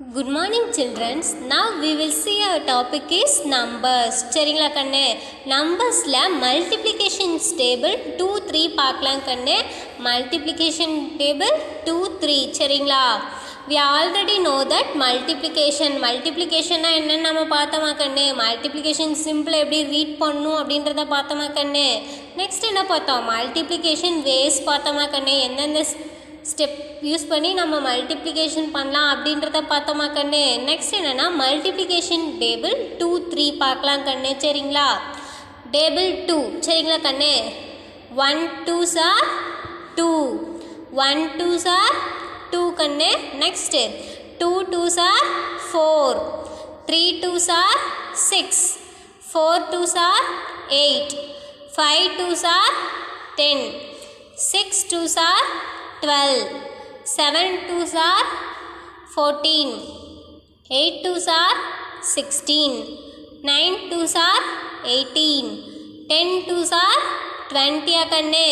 Good morning children. Now we will see our topic is numbers. சரிங்களா கண்ணே நம்பர்ஸ்ல multiplications table 2 3 பார்க்கலாம் கண்ணே. Multiplication table 2 3 சரிங்களா. We already know that multiplication என்னன்னு நம்ம பார்த்தோமா கண்ணே. மல்டிப்ளிகேஷன் சிம்பிள் எப்படி ரீட் பண்ணணும் அப்படின்றத பார்த்தோமா கண்ணே. நெக்ஸ்ட் என்ன பார்த்தோம், மல்டிப்ளிகேஷன் வேஸ் பார்த்தோமா கண்ணே. எந்தெந்த ஸ்டெப் யூஸ் பண்ணி நம்ம மல்டிப்ளிகேஷன் பண்ணலாம் அப்படின்றத பார்த்தோமா கண்ணு. நெக்ஸ்ட் என்னென்னா மல்டிப்ளிகேஷன் டேபிள் 2 3 பார்க்கலாம் கண்ணு சரிங்களா. டேபிள் 2 சரிங்களா கண்ணு. 1 2s are 2, 1 2s are 2 கண்ணு. Next 2 2s are 4, 3 2s are 6, 4 2s are 8, 5 2s are 10, 6 2s are 12, 7 2s are 14, 8 2s are 16, 9 2s are 18, 10 2s are 20 கண்ணு.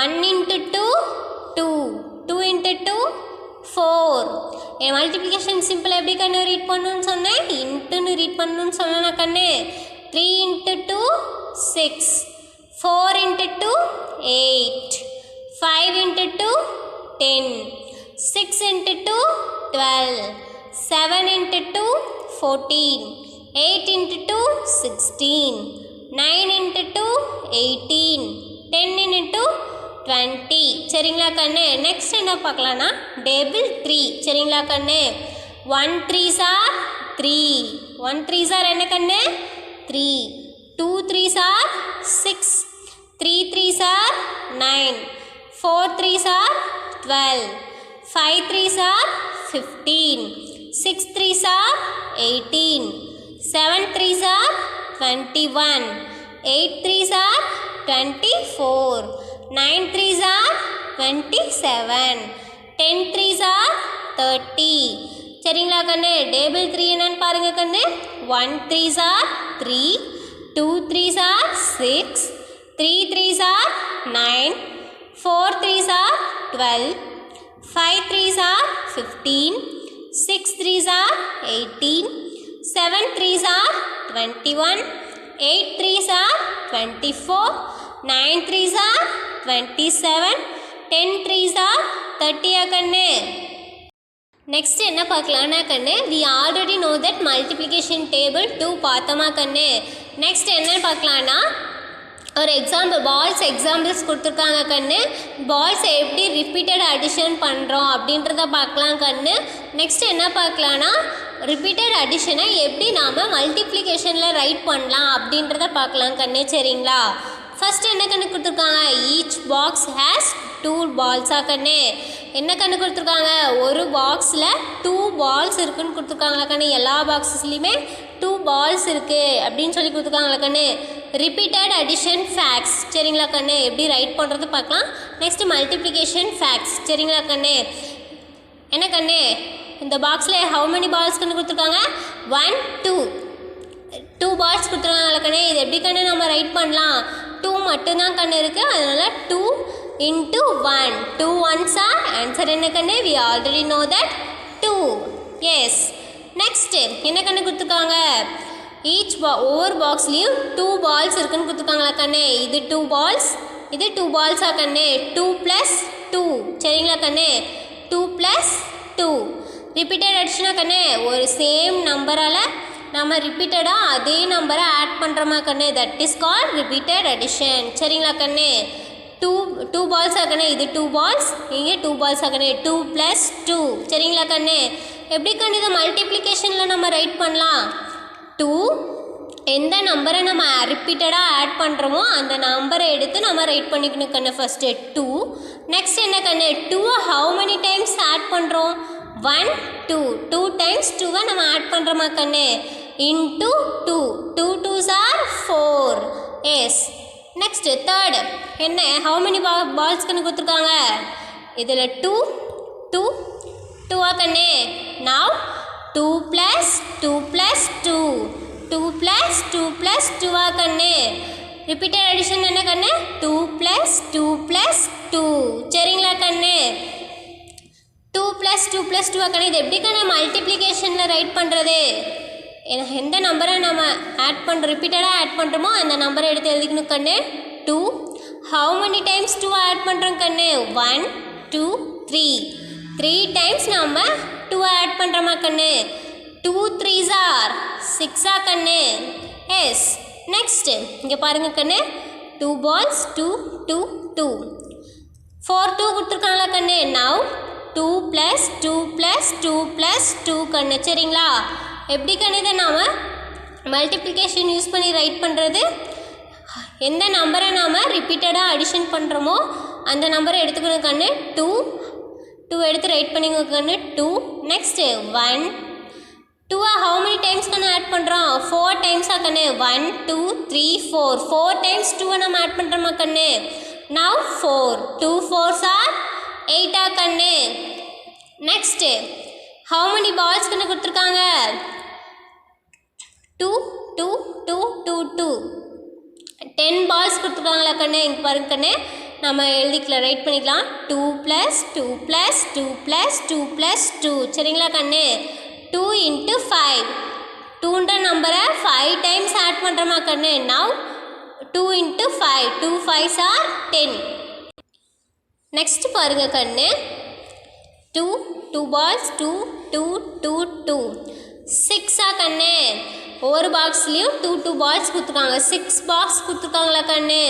1 into 2 2, 2 into 2 4. என் மல்டிப்ளிகேஷன் சிம்பிள் எப்படி கண்ணு ரீட் பண்ணணும்னு சொன்னேன், இன்ட்டுன்னு ரீட் பண்ணணும்னு சொன்னேன் கண்ணு. 3 into 2 6, 4 into 2 8, 5 into 2 10, 6 into 2 12, 7 into 2 14, 8 into 2 16, 9 into 2 18, 10 into 20 சரிங்களா கண்ணு. நெக்ஸ்ட் என்ன பார்க்கலான்னா டேபிள் 3 சரிங்களா கண்ணு. 1 3s are 3, 1 3s are என்ன கண்ணு 3, 2 3s are 6, 3 3s are 9, 4 3s are 12, 5 3s are 15, 6 3s are 18, 7 3s are 21, 8 3s are 24, 9 3s are 27, 10 3s are 30 சரிங்களா கண்ணு. Table 3 என்னன்னு பாருங்க கண்ணு. 1 3s are 3, 2 3s are 6, 3 3s are 9, 4 3s are 12, 5 3s are 15, 6 3s are 18, 7 3s are 21, 8 3s are 24, 9 3s are 27, 10 3s are 30 கண்ணு. Next என்ன பார்க்கலான்னா கண்ணு, we already know that multiplication table 2 பார்த்தோமா கண்ணு. நெக்ஸ்ட் என்னன்னு பார்க்கலான்னா ஒரு எக்ஸாம்பிள்ஸ் கொடுத்துருக்காங்க கண்ணு. பால்ஸை எப்படி ரிப்பீட்டட் அடிஷன் பண்ணுறோம் அப்படின்றத பார்க்கலாம் கண்ணு. நெக்ஸ்ட் என்ன பார்க்கலான்னா ரிப்பீட்டட் அடிஷனை எப்படி நாம் மல்டிப்ளிகேஷனில் ரைட் பண்ணலாம் அப்படின்றத பார்க்கலாம் கண்ணு சரிங்களா. ஃபஸ்ட்டு என்ன கண்ணு கொடுத்துருக்காங்க, ஈச் பாக்ஸ் ஹேஸ் 2 பால்ஸாக கண்ணு. என்ன கண்ணு கொடுத்துருக்காங்க, ஒரு பாக்ஸில் 2 பால்ஸ் இருக்குதுன்னு கொடுத்துருக்காங்களா கண்ணு. எல்லா பாக்ஸஸ்லேயுமே 2 பால்ஸ் இருக்குது அப்படின்னு சொல்லி கொடுத்துருக்காங்களா கண்ணு. ரிப்பீட்டட் அடிஷன் ஃபேக்ட்ஸ் சரிங்களா கண்ணு. எப்படி ரைட் பண்ணுறது பார்க்கலாம். நெக்ஸ்ட்டு மல்டிப்ளிகேஷன் ஃபேக்ட்ஸ் சரிங்களா கண்ணு. என்ன கண்ணு, இந்த பாக்ஸில் ஹவு மெனி பால்ஸ் கண்ணு கொடுத்துருக்காங்க, 1 2 பால்ஸ் கொடுத்துருக்காங்களா கண்ணு. இது எப்படி கண்ணு நம்ம ரைட் பண்ணலாம், 2 மட்டும்தான் கண்ணு இருக்குது, அதனால் 2 into 1, 2 1s are ஆன்சர் என்ன கண்ணு, we already know that 2. Yes. Next என்ன கண்ணு கொடுத்துருக்காங்க, ஒவ்வொரு பாக்ஸ்லேயும் 2 பால்ஸ் இருக்குன்னு கொடுத்துருக்காங்களா கண்ணு. இது 2 பால்ஸ், இது 2 பால்ஸாக கண்ணு. 2 + 2 சரிங்களா கண்ணு. 2 + 2 ரிப்பீட்டட் அடிஷனா கண்ணு. ஒரு சேம் நம்பரால் நம்ம ரிப்பீட்டடாக அதே நம்பரை ஆட் பண்ணுறோமா கண்ணு. That is called repeated addition சரிங்களா கண்ணு. 2 பால்ஸாக கண்ணு. இது 2 பால்ஸ், இங்கே 2 பால்ஸாக கண்ணு. 2 + 2 சரிங்களா கண்ணு. எப்படி கண்ணு இதை மல்டிப்ளிகேஷனில் நம்ம ரைட் பண்ணலாம், 2 எந்த நம்பரை நம்ம ரிப்பீட்டடாக ஆட் பண்ணுறோமோ அந்த நம்பரை எடுத்து நம்ம ரைட் பண்ணிக்கணும் கண்ணு. ஃபஸ்ட்டு 2. நெக்ஸ்ட் என்ன கண்ணு, 2 ஹவு மெனி டைம்ஸ் ஆட் பண்ணுறோம், 1 2 2 டைம்ஸ் 2 நம்ம ஆட் பண்ணுறோமா கண்ணு. Into 2, 2 2s are 4. Yes. Next third என்ன, ஹவு மெனி பால்ஸ் கண்ணு கொடுத்துருக்காங்க. இதில் 2 2 2 கண்ணு. நவ் 2 + 2 + 2, 2 + 2 + 2 கண்ணு. ரிப்பீட்டட் அடிஷன் என்ன கண்ணு, 2 + 2 + 2 சரிங்களா கண்ணு. 2 + 2 + 2 கண்ணு இது எப்படி கண்ணு மல்டிப்ளிகேஷனில் ரைட் பண்ணுறது? எந்த நம்பரை நம்ம ஆட் பண்ணுறோம் ரிப்பீட்டடாக ஆட் பண்ணுறோமோ அந்த நம்பரை எடுத்து எழுதிக்கணும் கண்ணு. 2 how many times 2 ஆட் பண்ணுறோம் கண்ணு? 1 2 3 3 டைம்ஸ் நம்ம 2 ஆட் பண்ணுறோமா கண்ணு? 2 3s are 6 கண்ணு? எஸ். நெக்ஸ்ட் இங்கே பாருங்க கண்ணு 2 balls 2 2 2 4 2 கொடுத்துருக்காங்களா கண்ணு? நவ் 2 + 2 + 2 + 2 கண்ணு. சரிங்களா? எப்படி கண்ணு இதை நாம் மல்டிப்ளிகேஷன் யூஸ் பண்ணி ரைட் பண்ணுறது? எந்த நம்பரை நாம் ரிப்பீட்டடாக அடிஷன் பண்ணுறோமோ அந்த நம்பரை எடுத்துக்கணும் கண்ணு. 2 2 எடுத்து ரைட் பண்ணிக்கோங்க கண்ணு. 2 நெக்ஸ்ட்டு 1 2 ஹவு மெனி டைம்ஸ் கண்ணு ஆட் பண்ணுறோம்? 4 டைம்ஸாக கண்ணு? 1 2 3 4 4 டைம்ஸ் 2 நம்ம ஆட் பண்ணுறோமா கண்ணு? நவ் 4 2 4s are 8 கண்ணு. நெக்ஸ்ட்டு ஹவு மெனி பால்ஸ் கண்ணு கொடுத்துருக்காங்க? 2 2 2 2 2 10 பால்ஸ் கொடுத்துருக்காங்களா கண்ணு? இங்கே பாருங்க கண்ணு நம்ம எழுதிக்கலாம் ரைட் பண்ணிக்கலாம். 2 + 2 + 2 + 2 + 2 சரிங்களா கண்ணு? 2 × 5 2ன்ற நம்பரை 5 டைம்ஸ் ஆட் பண்ணுறோமா கண்ணு? Now 2 × 5 2 5s are 10. நெக்ஸ்ட் பாருங்க கண்ணு 2 2 balls 2 2 2 2 6 கண்ணு? ஒவ்வொரு பாக்ஸ்லேயும் 2 2 balls கொடுத்துருக்காங்க. 6 பாக்ஸ் கொடுத்துருக்காங்களா கண்ணு?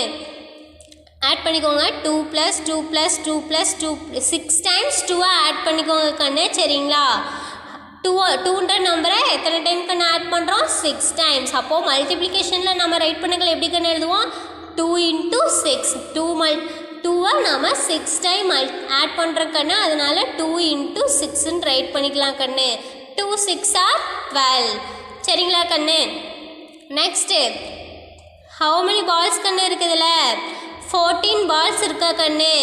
ஆட் பண்ணிக்கோங்க. 2 + 2 + 2 + 2 6 டைம்ஸ் 2 ஆட் பண்ணிக்கோங்க கண்ணு. சரிங்களா? 2ன்ற நம்பரை எத்தனை டைம் கண்ணு ஆட் பண்ணுறோம்? 6 டைம்ஸ். அப்போது மல்டிப்ளிகேஷனில் நம்ம ரைட் பண்ணக்கல எப்படி கண்ணு எழுதுவோம்? 2 × 6 2வை நம்ம 6 டைம் ஆட் பண்ணுற கண்ணு. அதனால 2 × 6ன்னு ரைட் பண்ணிக்கலாம் கண்ணு. 2 6 are 12 சரிங்களா கண்ணு? நெக்ஸ்ட்டு ஹவு மெனி பால்ஸ் கண்ணு இருக்குதுல்ல? 14 பால்ஸ் இருக்கா கண்ணு?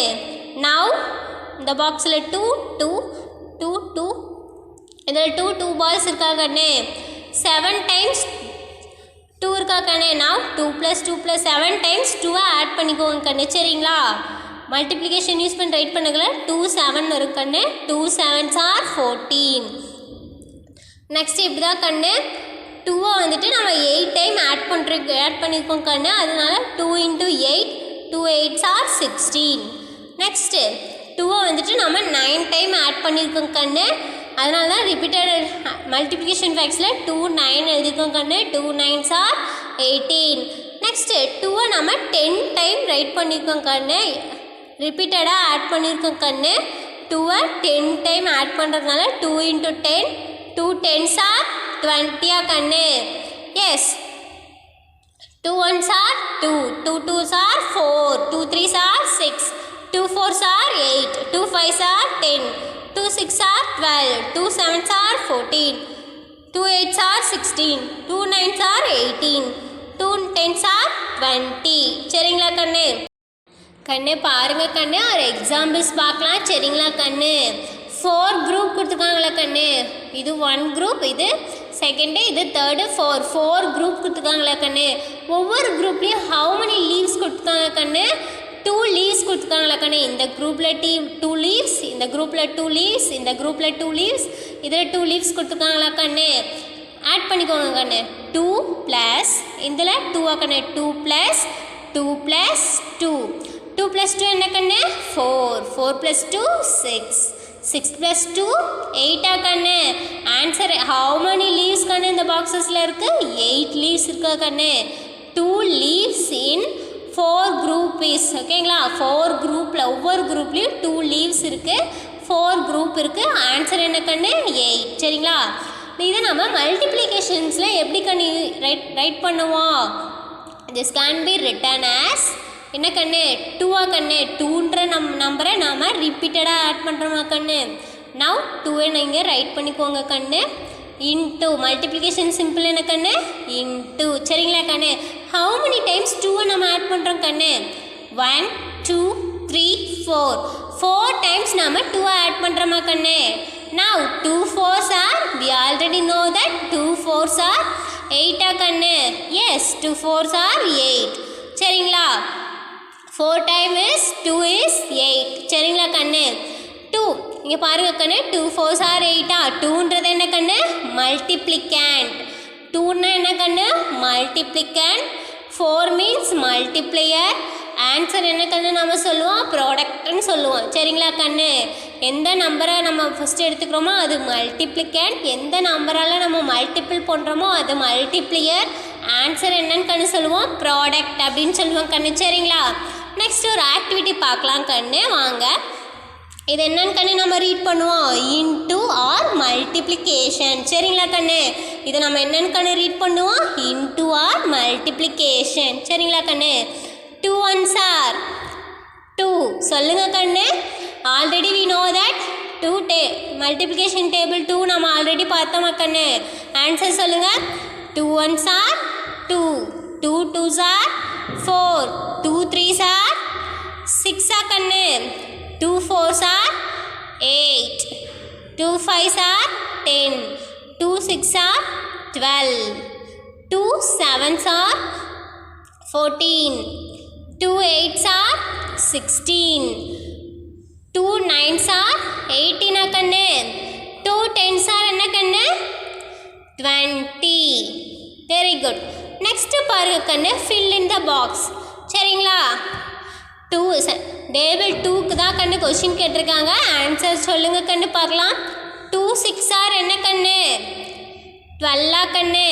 நவ் இந்த பாக்ஸில் 2 2 2 2 இதில் 2 2 பால்ஸ் இருக்கா கண்ணு? 7 டைம்ஸ் 2 இருக்கா கண்ணு? நவ் 2 + 2 + 7 டைம்ஸ் 2 ஆட் பண்ணிக்கோங்க கண்ணு. சரிங்களா? மல்டிப்ளிகேஷன் யூஸ் பண்ணி ரைட் பண்ணக்கல 2 7 இருக்கு கண்ணு. 2 7s are 14. நெக்ஸ்ட் இப்படி தான் கண்ணு 2 வந்துட்டு நம்ம 8 டைம் ஆட் பண்ணியிருக்கோம் கண்ணு. அதனால 2 × 8 2 8s are 16. நெக்ஸ்ட்டு 2 வந்துட்டு நம்ம 9 டைம் ஆட் பண்ணியிருக்கோம் கண்ணு. அதனால தான் ரிப்பீட்டட் மல்டிப்ளிகேஷன் ஃபேக்ஸில் 2 9 எழுதியிருக்கோம் கண்ணு. 2 9s are 18. நெக்ஸ்ட்டு 2 நம்ம 10 டைம் ரைட் பண்ணியிருக்கோம் கண்ணு. ரிப்பீட்டடாக ஆட் பண்ணியிருக்கோம் கண்ணு. 2 10 டைம் ஆட் பண்ணுறதுனால 2 × 10 2 10s are 20 கண்ணு. S. 2 1s are 2 2 2s are 4 2 3s are 6 2 4s are 8 2 5s are 10 2 6 are 12 2 7s are 14 2 8s are 16 2 9s are 18 2 10s are 20 சரிங்களா கண்ணு? கண்ணு பாருங்க கண்ணு ஒரு எக்ஸாம்பிள்ஸ் பார்க்கலாம். சரிங்களா கண்ணு? 4 குரூப் கொடுத்துருக்காங்களா கண்ணு? இது 1 குரூப், இது செகண்டு, இது தேர்டு, 4 குரூப் கொடுத்துருக்காங்களா கண்ணு? ஒவ்வொரு குரூப்லேயும் ஹவு மெனி லீவ்ஸ் கொடுத்துருக்காங்க கண்ணு? 2 லீவ்ஸ் கொடுத்துருக்காங்களா கண்ணு? இந்த குரூப்பில் 2 லீவ்ஸ், இந்த குரூப்பில் 2 லீவ்ஸ், இந்த குரூப்பில் 2 லீவ்ஸ், இதில் 2 லீவ்ஸ் கொடுத்துருக்காங்களா கண்ணு? ஆட் பண்ணிக்கோங்க கண்ணு. 2 + இதில் 2 கண்ணு. 2 + 2 + 2 2 + 2 என்ன கண்ணு? 4 4 + 2 6 6 + 2 8 கண்ணு. ஆன்சர் ஹவு மெனி லீவ்ஸ் கண்ணு இந்த பாக்ஸஸில் இருக்குது? 8 லீவ்ஸ் இருக்கா கண்ணு? 2 லீவ்ஸ் இன் 4 குரூப் இஸ் ஓகேங்களா? 4 குரூப்பில் ஒவ்வொரு குரூப்லேயும் 2 லீவ்ஸ் இருக்குது, 4 குரூப் இருக்குது. ஆன்சர் என்ன கண்ணு? 8 சரிங்களா? இதை நம்ம மல்டிப்ளிகேஷன்ஸில் எப்படி கண்ணு ரைட் பண்ணுவோம்? This can be written as என்ன கண்ணு? 2 கண்ணு? 2ன்ற நம்பரை நாம் ரிப்பீட்டடாக ஆட் பண்ணுறோமா கண்ணு? நவ் 2 நீங்கள் ரைட் பண்ணிக்கோங்க கண்ணு. இன்ட்டு மல்டிப்ளிகேஷன் சிம்பிள் என்ன கண்ணு? இன்ட்டு சரிங்களா கண்ணு? ஹவு மெனி டைம்ஸ் 2 நம்ம ஆட் பண்ணுறோம் கண்ணு? 1 2 3 4 டைம்ஸ் நாம் 2 ஆட் பண்ணுறோமா கண்ணு? Now 2 4s are we already know that 2 4s are 8 கண்ணு? எஸ் 2 4s are 8 சரிங்களா? 4 times 2 is 8 சரிங்களா கண்ணு? 2 இங்கே பாருங்க கண்ணு 2 4s are 8 2ன்றது என்ன கண்ணு மல்டிப்ளிகேண்ட் 2ன்னா என்ன கண்ணு மல்டிப்ளிகேண்ட் 4 மீன்ஸ் மல்டிப்ளையர் ஆன்சர் என்ன கண்ணு நம்ம சொல்லுவோம் ப்ராடக்ட்னு சொல்லுவோம் சரிங்களா கண்ணு எந்த நம்பரை நம்ம ஃபஸ்ட்டு எடுத்துக்கிறோமோ அது மல்டிப்ளிகேண்ட் எந்த நம்பரால் நம்ம மல்டிபிள் பண்ணுறோமோ அது மல்டிப்ளையர் ஆன்சர் என்னன்னு கண்ணு சொல்லுவோம் ப்ராடக்ட் அப்படின்னு சொல்லுவோம் கண்ணு சரிங்களா நெக்ஸ்ட் ஒரு ஆக்டிவிட்டி பார்க்கலாம் கண்ணு வாங்க இது என்னன்னு கண்ணு நம்ம ரீட் பண்ணுவோம் இன்டூ ஆர் மல்டிப்ளிகேஷன் சரிங்களா கண்ணு இதை நம்ம என்னன்னு கண்ணு ரீட் பண்ணுவோம் இன்டூ ஆர் மல்டிப்ளிகேஷன் சரிங்களா கண்ணு 2 1s are 2 சொல்லுங்க கண்ணு already we know that 2 multiplication table 2 நம்ம ஆல்ரெடி பார்த்தோமா கண்ணு ஆன்சர் சொல்லுங்க 2 1s are 2 2 2s are 4 2 3s are 6 கண்ணு 2 4s are 8 2 5s are 10 2 6 are 12 2 7s are 14 2 8s are 16 2 9s are 18 கண்ணு 2 10s are என்ன கண்ணு 20 வெரி குட் நெக்ஸ்ட் பாருங்க கண்ணு fill in the box சரிங்களா 2 டேபிள் 2க்கு தான் கண்ணு கொஸ்டின் கேட்டிருக்காங்க ஆன்சர் சொல்லுங்க கண்ணு பார்க்கலாம் 2 6 are என்ன கண்ணு 12 கண்ணு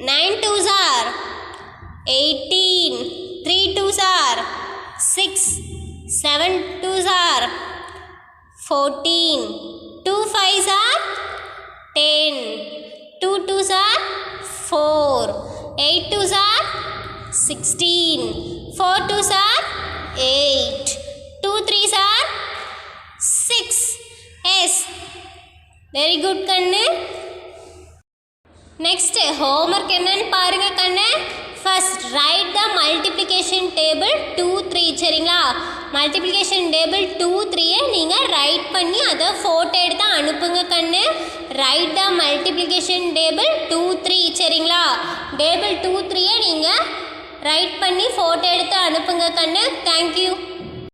9 2s are 18 3 2s are 6 7 2s are 14 2 5s are 10 2 2s are 4 8 2s are 16 4 2s are 8 2 3s are 6 yes very good கண்ணு நெக்ஸ்ட் ஹோம்ஒர்க் என்னன்னு பாருங்க கண்ணு ஃபர்ஸ்ட் ரைட் த மல்டிப்ளிகேஷன் டேபிள் 2 3 சரிங்களா மல்டிப்ளிகேஷன் டேபிள் 2 3யை நீங்கள் ரைட் பண்ணி அதை ஃபோட்டோ எடுத்து அனுப்புங்க கண்ணு ரைட் த மல்டிப்ளிகேஷன் டேபிள் 2 3 சரிங்களா டேபிள் 2 3யை நீங்கள் ரைட் பண்ணி ஃபோட்டோ எடுத்து அனுப்புங்க கண்ணு தேங்க்யூ